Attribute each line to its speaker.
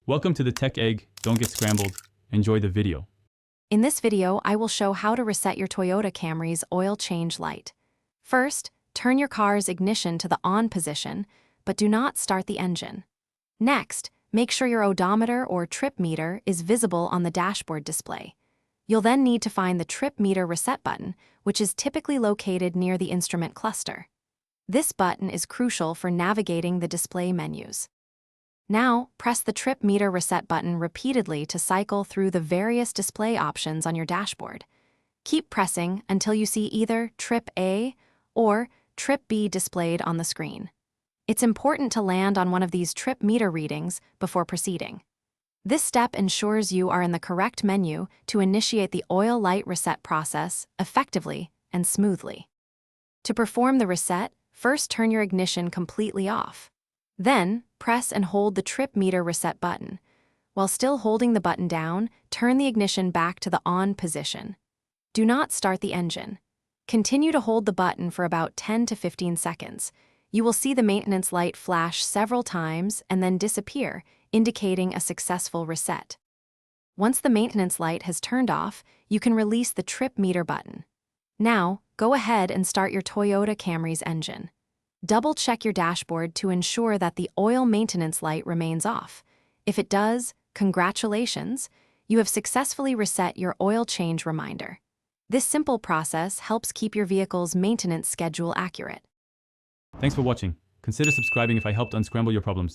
Speaker 1: Welcome to the Tech Egg. Don't get scrambled. Enjoy the video.
Speaker 2: In this video, I will show how to reset your Toyota Camry's oil change light. First, turn your car's ignition to the on position, but do not start the engine. Next, make sure your odometer or trip meter is visible on the dashboard display. You'll then need to find the trip meter reset button, which is typically located near the instrument cluster. This button is crucial for navigating the display menus. Now, press the trip meter reset button repeatedly to cycle through the various display options on your dashboard. Keep pressing until you see either Trip A or Trip B displayed on the screen. It's important to land on one of these trip meter readings before proceeding. This step ensures you are in the correct menu to initiate the oil light reset process effectively and smoothly. To perform the reset, first turn your ignition completely off. Then, press and hold the trip meter reset button. While still holding the button down, turn the ignition back to the on position. Do not start the engine. Continue to hold the button for about 10 to 15 seconds. You will see the maintenance light flash several times and then disappear, indicating a successful reset. Once the maintenance light has turned off, you can release the trip meter button. Now, go ahead and start your Toyota Camry's engine. Double-check your dashboard to ensure that the oil maintenance light remains off. If it does, congratulations, you have successfully reset your oil change reminder. This simple process helps keep your vehicle's maintenance schedule accurate.
Speaker 1: Thanks for watching. Consider subscribing if I helped unscramble your problems.